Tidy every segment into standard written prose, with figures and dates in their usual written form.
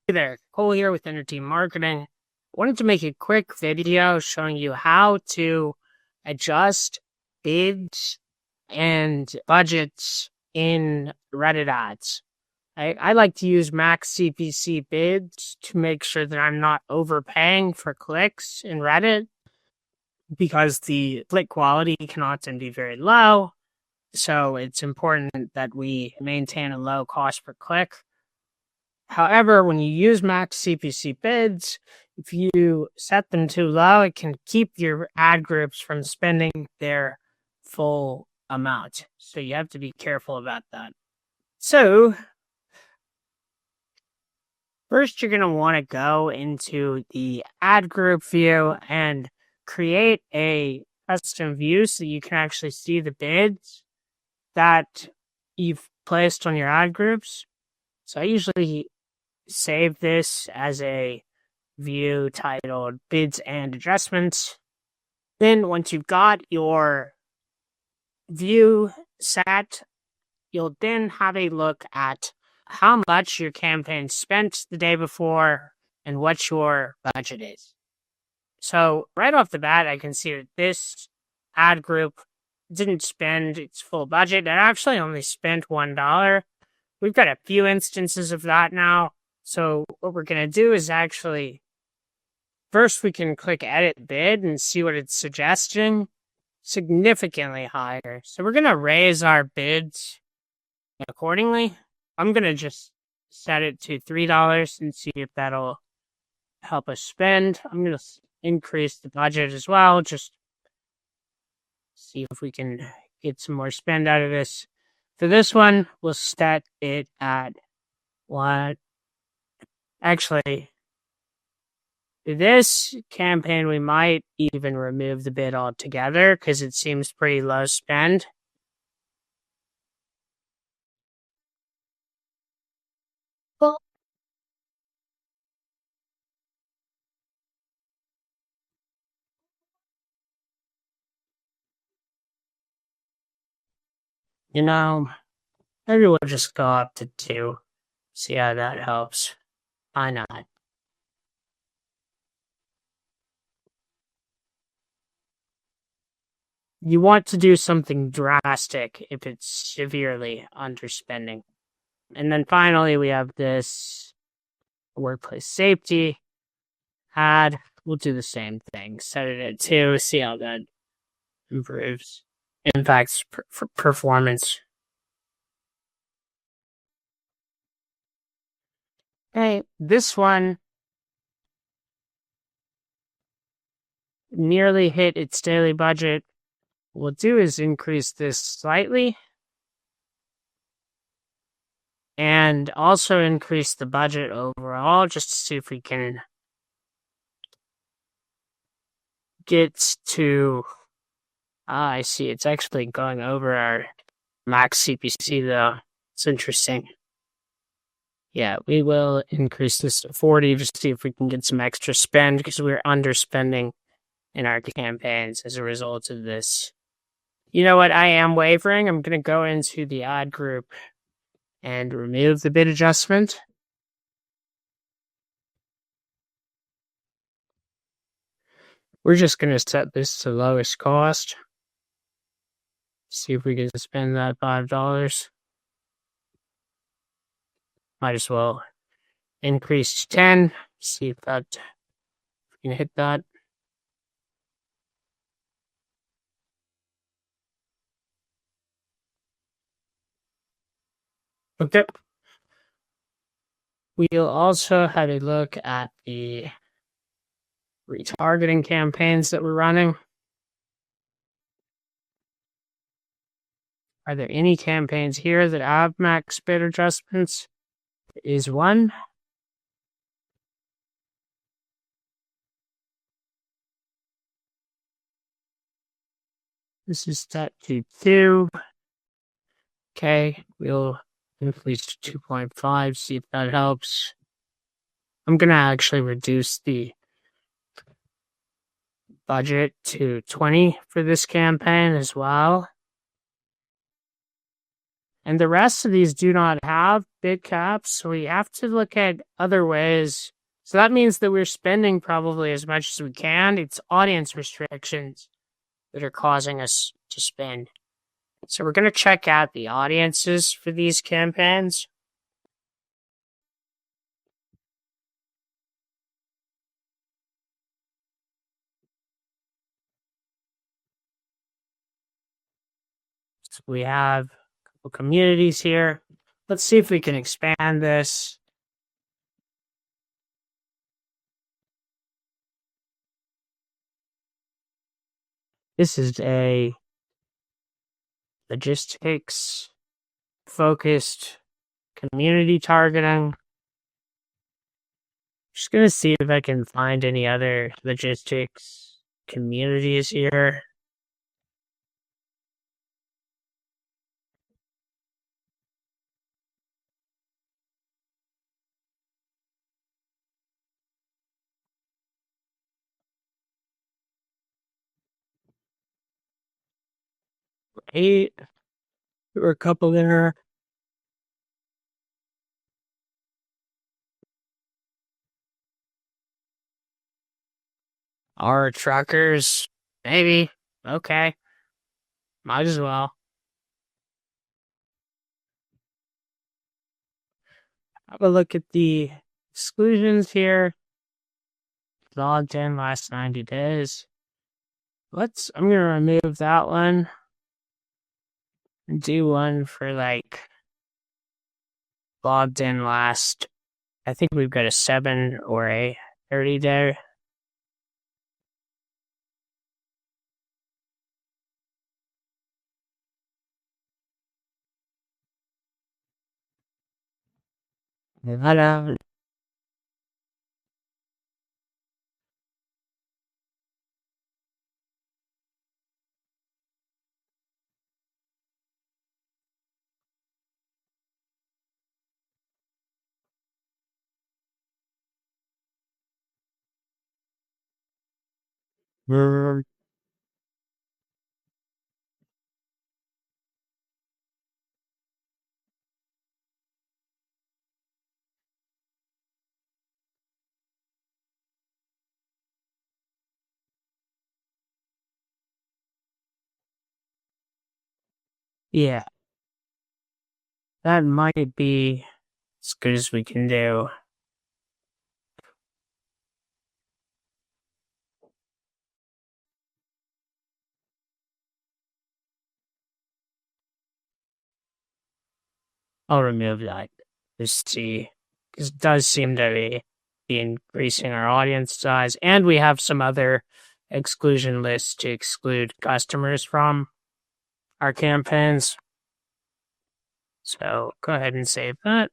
Hey there, Cole here with Energy Marketing. I wanted to make a quick video showing you how to adjust bids and budgets in Reddit ads. I like to use Max CPC bids to make sure that I'm not overpaying for clicks in Reddit because the click quality can often be very low. So it's important that we maintain a low cost per click. However, when you use Max CPC bids, if you set them too low, it can keep your ad groups from spending their full amount. So you have to be careful about that. So first, you're going to want to go into the ad group view and create a custom view so you can actually see the bids that you've placed on your ad groups. So I usually save this as a view titled bids and adjustments. Then once you've got your view set, you'll then have a look at how much your campaign spent the day before and what your budget is. So right off the bat, I can see that this ad group didn't spend its full budget. It actually only spent $1. We've got a few instances of that now. So what we're going to do is actually, first we can click edit bid and see what it's suggesting. Significantly higher. So we're going to raise our bids accordingly. I'm going to just set it to $3 and see if that'll help us spend. I'm going to increase the budget as well. Just see if we can get some more spend out of this. For this one, we'll set it at what? Actually, this campaign, we might even remove the bid altogether because it seems pretty low spend. Well, maybe we'll just go up to 2. See how that helps. Why not? You want to do something drastic if it's severely underspending. And then finally, we have this workplace safety ad. We'll do the same thing. Set it at 2. See how that improves. Impacts performance. Okay, this one nearly hit its daily budget. What we'll do is increase this slightly and also increase the budget overall just to see if we can get to... I see. It's actually going over our Max CPC though. It's interesting. Yeah, we will increase this to 40 just to see if we can get some extra spend because we're underspending in our campaigns as a result of this. You know what? I am wavering. I'm going to go into the ad group and remove the bid adjustment. We're just going to set this to lowest cost. See if we can spend that $5. Might as well increase to 10. See if we can hit that. Okay. We'll also have a look at the retargeting campaigns that we're running. Are there any campaigns here that have max bid adjustments? There is one. This is set to 2. Okay, we'll increase to 2.5, see if that helps. I'm going to actually reduce the budget to 20 for this campaign as well. And the rest of these do not have bid caps, so we have to look at other ways. So that means that we're spending probably as much as we can. It's audience restrictions that are causing us to spend. So we're going to check out the audiences for these campaigns. So we have a couple communities here. Let's see if we can expand this. This is a logistics focused community targeting. Just gonna see if I can find any other logistics communities here. Right, there were a couple there. Our truckers, maybe. Okay, might as well. Have a look at the exclusions here. Logged in last 90 days. I'm gonna remove that one and do one for like logged in last. I think we've got a 7 or a 30 day. Yeah, that might be as good as we can do. I'll remove that. Just see, because it does seem to be increasing our audience size, and we have some other exclusion lists to exclude customers from our campaigns. So go ahead and save that.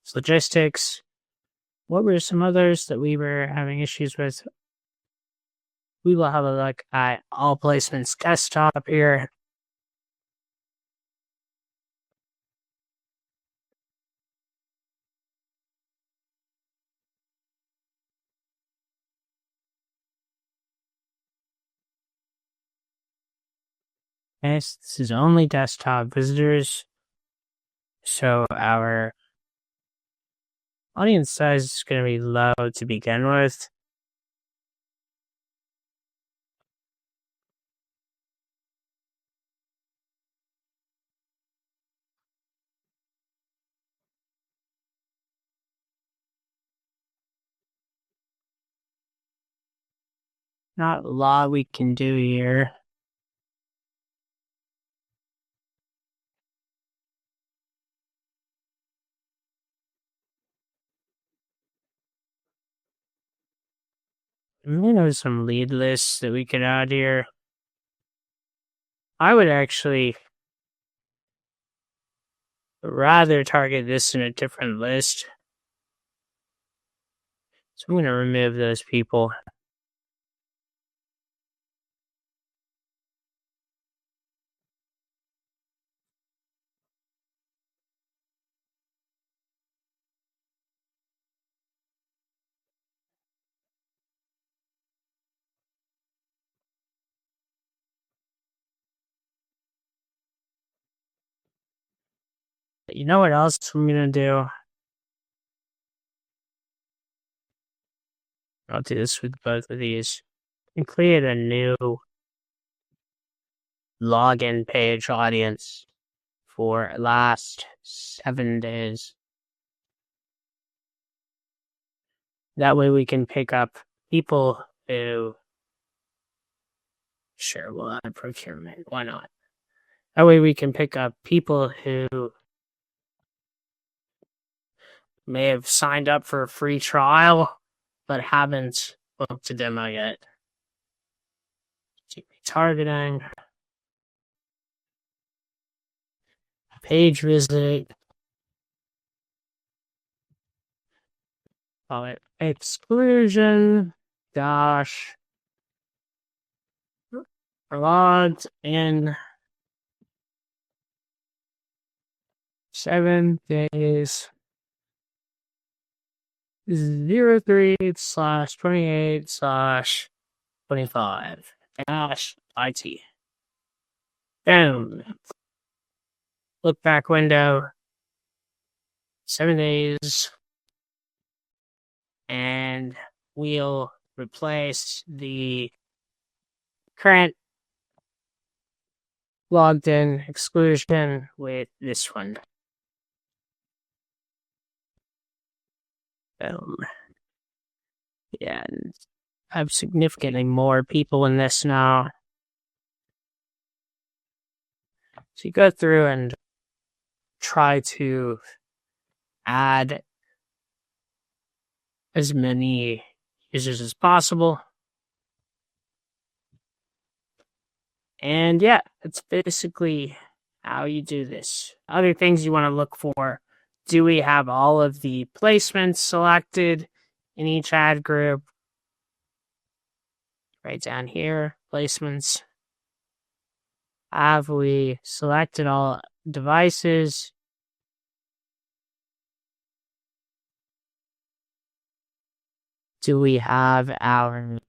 It's logistics. What were some others that we were having issues with? We will have a look at all placements desktop here. Yes, this is only desktop visitors. So our audience size is going to be low to begin with. Not a lot we can do here. There's some lead lists that we could add here. I would actually rather target this in a different list. So I'm going to remove those people. You know what else I'm going to do? I'll do this with both of these. And create a new login page audience for last 7 days. That way we can pick up people who... Sure, we'll add procurement. Why not? That way we can pick up people who may have signed up for a free trial but haven't booked a demo yet. Retargeting. Page visit. Call it exclusion dash logged in 7 days 03/28/25 IT. Boom. Look back window. 7 days. And we'll replace the current logged in exclusion with this one. Boom. Yeah, and I have significantly more people in this now. So you go through and try to add as many users as possible. And yeah, that's basically how you do this. Other things you want to look for: do we have all of the placements selected in each ad group? Right down here, placements. Have we selected all devices? Do we have our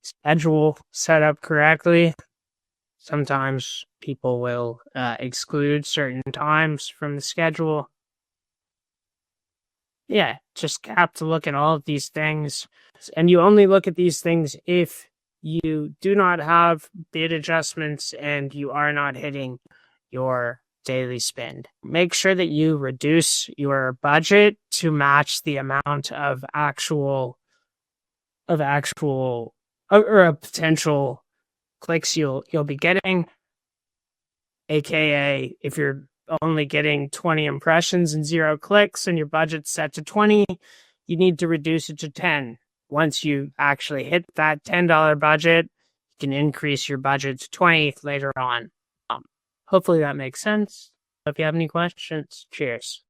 schedule set up correctly? Sometimes people will exclude certain times from the schedule. Yeah, just have to look at all of these things. And you only look at these things if you do not have bid adjustments and you are not hitting your daily spend. Make sure that you reduce your budget to match the amount of actual or potential clicks you'll be getting. AKA, if you're only getting 20 impressions and 0 clicks and your budget's set to 20, you need to reduce it to 10. Once you actually hit that $10 budget, you can increase your budget to 20 later on. Hopefully that makes sense. If you have any questions, cheers.